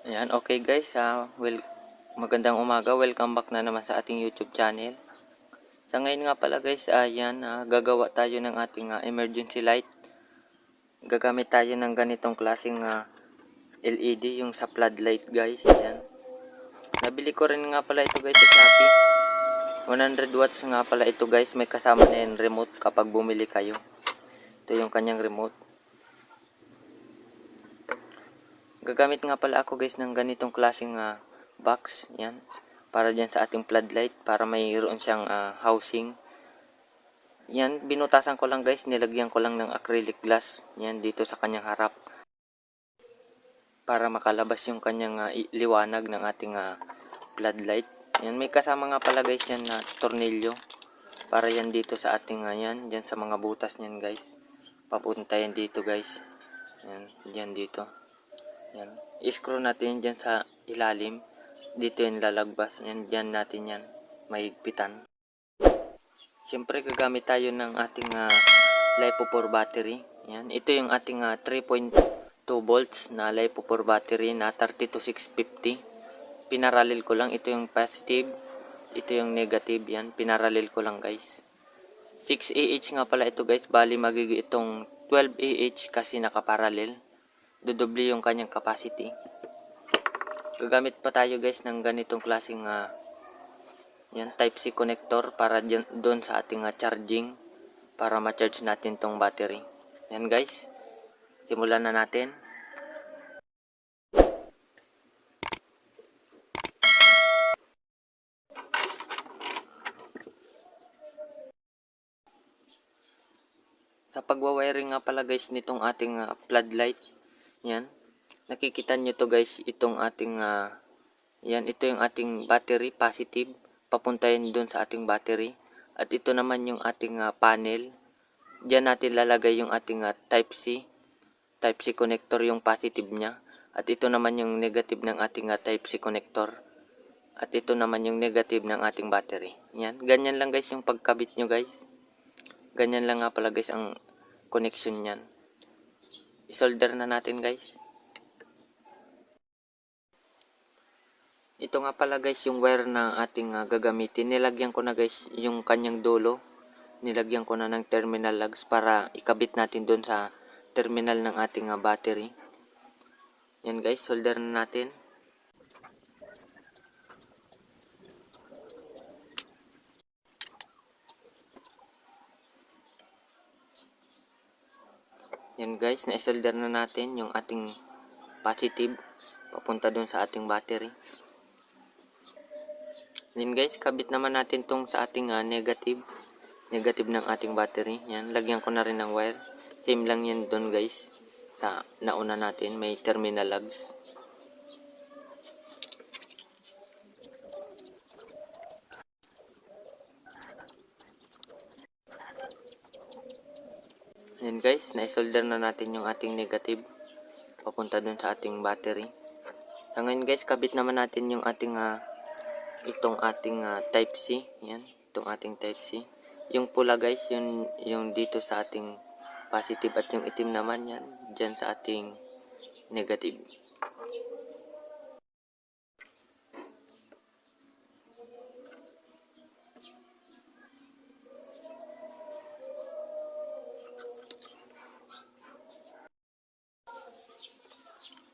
Ayan, okay guys, magandang umaga, welcome back na naman sa ating YouTube channel. Sa ngayon nga pala guys, ayan, gagawa tayo ng ating emergency light. Gagamit tayo ng ganitong klaseng LED, yung sa floodlight guys. Ayan. Nabili ko rin nga pala ito guys sa Shopee. 100 watts nga pala ito guys, may kasama na yung remote kapag bumili kayo. Ito yung kanyang remote. Gagamit nga pala ako guys ng ganitong klaseng box, yan, para dyan sa ating floodlight, para mayroon siyang housing. Yan, binutasan ko lang guys, nilagyan ko lang ng acrylic glass, yan, dito sa kanyang harap, para makalabas yung kanyang liwanag ng ating floodlight. Yan, may kasama nga pala guys yan na tornilyo, para yan dito sa ating, yan, dyan sa mga butas niyan guys, papunta yan dito guys, yan, dyan dito. Yan. I-screw natin dyan sa ilalim. Dito yung lalagbas. Yan, dyan natin yan. Mahigpitan. Siyempre, gagamit tayo ng ating LiPo4 battery. Yan. Ito yung ating 3.2 volts na LiPo4 battery na 32650. Pinaralil ko lang. Ito yung positive. Ito yung negative. Yan. Pinaralil ko lang guys. 6 Ah nga pala ito guys. Bali magiging itong 12 Ah kasi nakaparalel. Dudubli yung kanyang capacity. Gagamit pa tayo guys ng ganitong klaseng yan, type C connector para doon sa ating charging, para ma-charge natin tong battery. Yan guys, simulan na natin. Sa pagwa-wiring nga pala guys nitong ating floodlight, yan, nakikita nyo to guys, itong ating yan, ito yung ating battery, positive, papunta yun doon sa ating battery. At ito naman yung ating panel. Diyan natin lalagay yung ating type C connector, yung positive niya. At ito naman yung negative ng ating type C connector. At ito naman yung negative ng ating battery. Yan, ganyan lang guys yung pagkabit nyo guys. Ganyan lang nga pala guys ang connection niyan. I-solder na natin guys. Ito nga pala guys yung wire na ating gagamitin. Nilagyan ko na guys yung kanyang dulo. Nilagyan ko na ng terminal lugs para ikabit natin doon sa terminal ng ating battery. Yan guys, solder na natin. Yan guys, na-solder na natin yung ating positive papunta doon sa ating battery. Yan guys, kabit naman natin tong sa ating negative ng ating battery. Yan, lagyan ko na rin ng wire. Same lang yan doon guys. Sa nauna natin, may terminal lugs. Yan guys, na-solder na natin yung ating negative papunta dun sa ating battery. So ngayon guys, kabit naman natin yung ating itong ating type C. Yan, itong ating type C. Yung pula guys, yung dito sa ating positive, at yung itim naman yan dyan sa ating negative.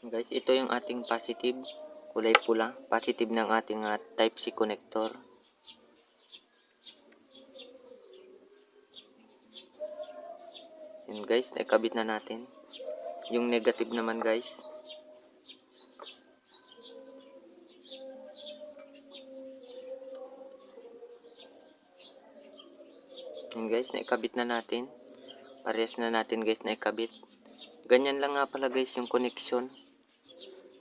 Guys, ito yung ating positive, kulay pula, positive ng ating type C connector. Yan guys, nakabit na natin. Yung negative naman guys. Yan guys, naikabit na natin. Parehas na natin guys naikabit. Ganyan lang nga pala guys yung connection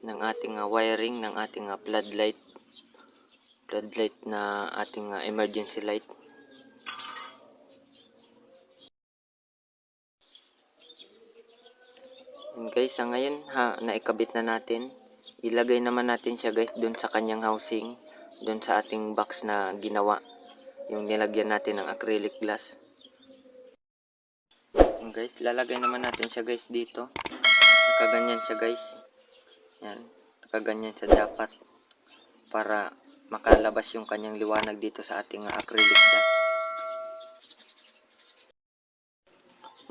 ng ating wiring ng ating floodlight na ating emergency light. And guys, ngayon naikabit na natin. Ilagay naman natin siya guys doon sa kanyang housing, doon sa ating box na ginawa, yung nilagyan natin ng acrylic glass. And guys, lalagay naman natin siya guys dito. Nakaganyan siya guys. Yan. nakaganyan sa dapat para makalabas yung kanyang liwanag dito sa ating acrylic dust.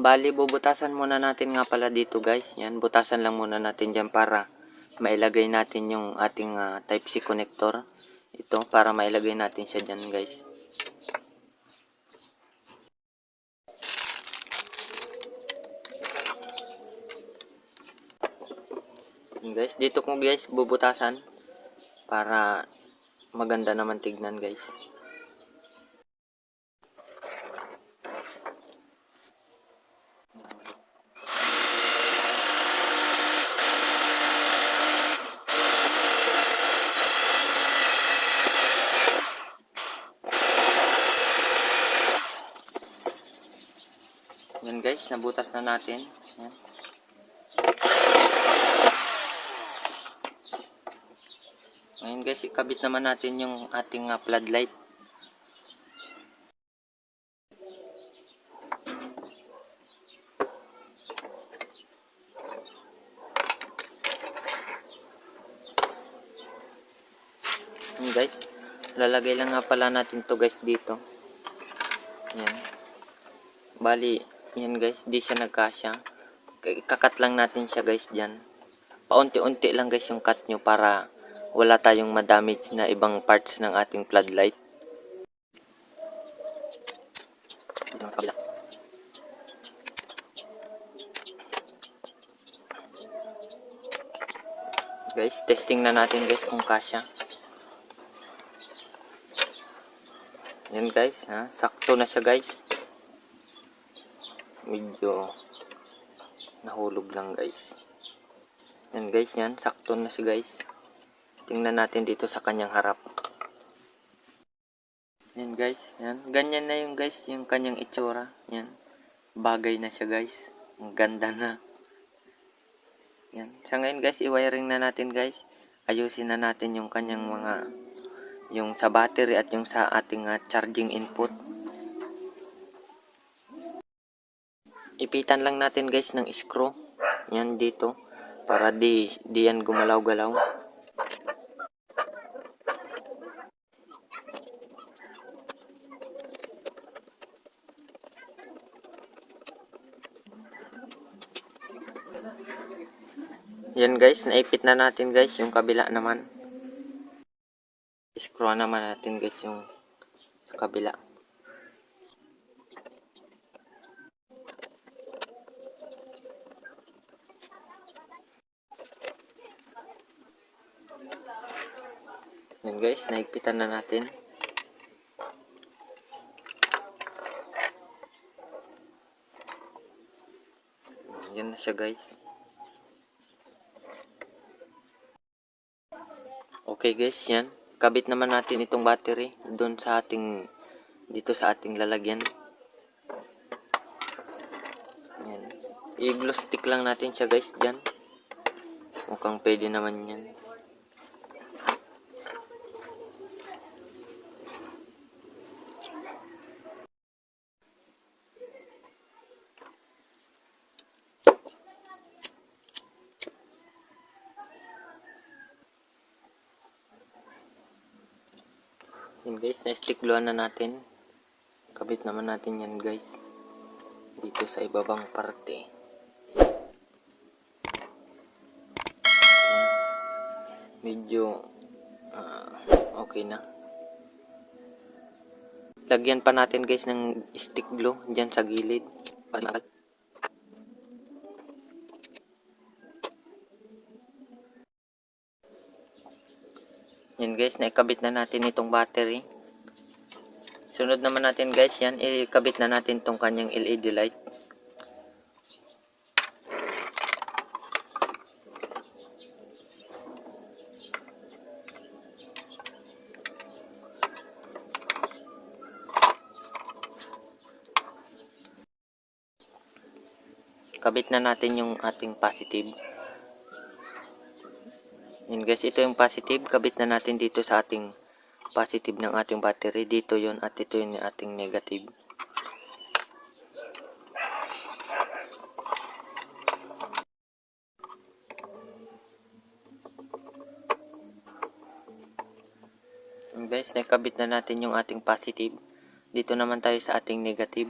Bali, bubutasan muna natin nga pala dito guys. Yan, butasan lang muna natin dyan para mailagay natin yung ating Type-C connector. Ito, para mailagay natin siya dyan guys. Guys, dito ko guys bubutasan para maganda naman tignan guys. Yan guys, nabutas na natin. Yan. Ngayon guys, ikabit naman natin yung ating floodlight. Yan guys, lalagay lang nga pala natin to guys dito. Yan. Bali, yan guys, di siya nagkasya. Kakat lang natin siya guys dyan. Paunti-unti lang guys yung cut nyo para wala tayong madamage na ibang parts ng ating floodlight. Guys, testing na natin guys kung kasya. Yan guys, sakto na siya guys. Medyo nahulog lang guys. Yan guys, yan, sakto na siya guys. Tingnan natin dito sa kanyang harap. Yan guys, yan. Ganyan na yung guys, yung kanyang itsura. Yan. Bagay na siya guys. Ang ganda na. Yan. Sa ngayon guys, i-wiring na natin guys. Ayusin na natin yung kanyang mga, yung sa battery at yung sa ating charging input. Ipitan lang natin guys ng screw. Yan dito. Para di yan gumalaw-galaw. Yan guys, naipit na natin guys yung kabila naman. Screw naman natin guys yung sa kabila. Yan guys, naigpitan na natin. Yan na siya guys. Okay guys, yan. Kabit naman natin itong battery doon sa ating, dito sa ating lalagyan. Yan. I-glue stick lang natin siya guys dyan. Mukhang pwede naman yan. Yan guys, na-stick gluean na natin. Kabit naman natin yan guys. Dito sa ibabang parte. Medyo okay na. Lagyan pa natin guys ng stick glue dyan sa gilid. Yan guys, naikabit na natin itong battery. Sunod naman natin guys yan, ikabit na natin itong kanyang LED light. Kabit na natin yung ating positive. Yan guys, ito yung positive. Kabit na natin dito sa ating positive ng ating battery. Dito yon at ito yung ating negative. Yan guys, nakabit na natin yung ating positive. Dito naman tayo sa ating negative.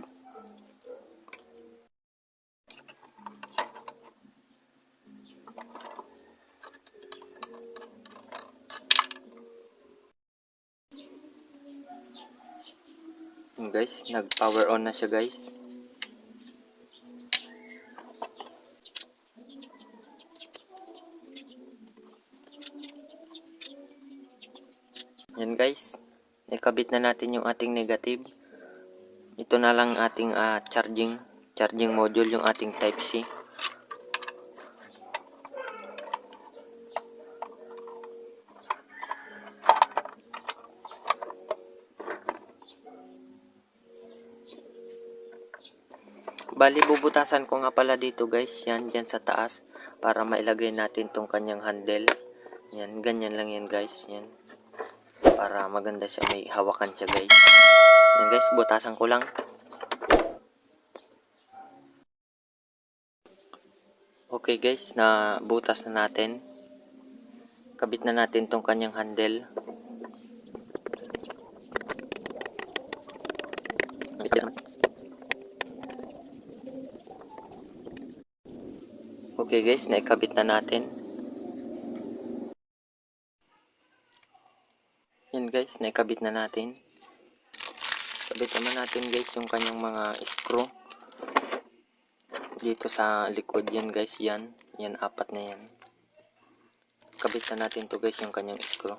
Yan guys, nag-power on na siya guys. Yan guys, nakabit na natin yung ating negative. Ito na lang ating charging module, yung ating type C. Bali, bubutasan ko nga pala dito guys, yan, dyan sa taas, para mailagay natin tong kanyang handle. Yan, ganyan lang yan guys, yan. Para maganda siya, may hawakan siya guys. Yan guys, butasan ko lang. Okay guys, na butas na natin. Kabit na natin tong kanyang handle. Okay guys, naikabit na natin. Yan guys, naikabit na natin. Kabit naman natin guys yung kanyang mga screw. Dito sa likod yan guys, yan. Yan, apat na yan. Kabit na natin to guys yung kanyang screw.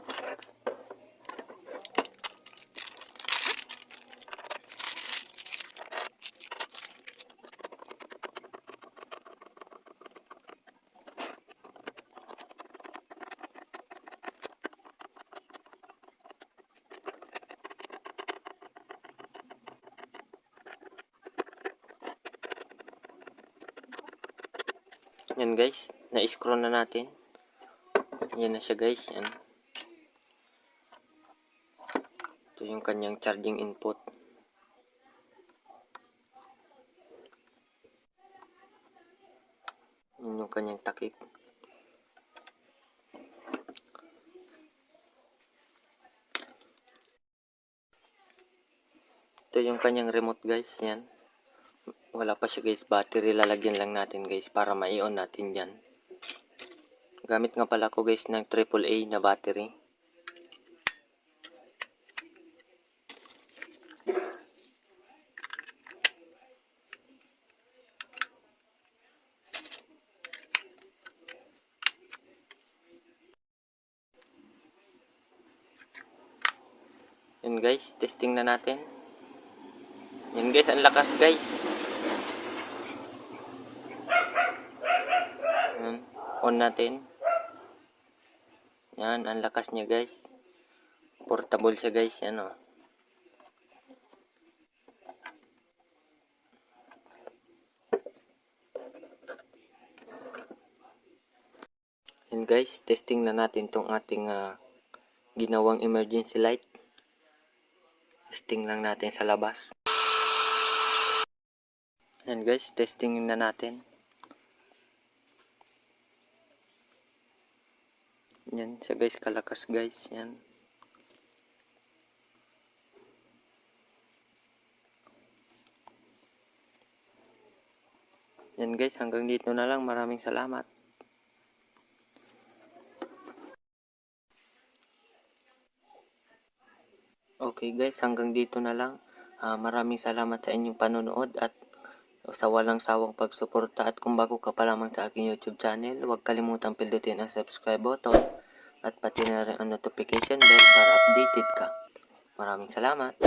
Yan guys, na-screw na natin. Yan na siya guys, yan. Ito yung kanyang charging input. Yan yung kanyang takip. Ito yung kanyang remote guys, yan. Wala pa siya guys, battery lalagyan lang natin guys para ma-on natin yan. Gamit nga pala ko guys ng AAA na battery. Yan guys, testing na natin. Yan guys, ang lakas guys. Yan, on natin. Yan, ang lakas niya guys. Portable siya guys, yan o. Yan guys, testing na natin tong ating ginawang emergency light. Testing lang natin sa labas. Yan guys, testing na natin. Yan siya guys, kalakas guys, yan. Yan guys, hanggang dito na lang. Maraming salamat. Okay guys, hanggang dito na lang. Maraming salamat sa inyong panonood at sa walang sawang pagsuporta. At kung bago ka pa lamang sa aking YouTube channel, huwag kalimutang pindutin ang subscribe button at pati na rin ang notification bell para updated ka. Maraming salamat.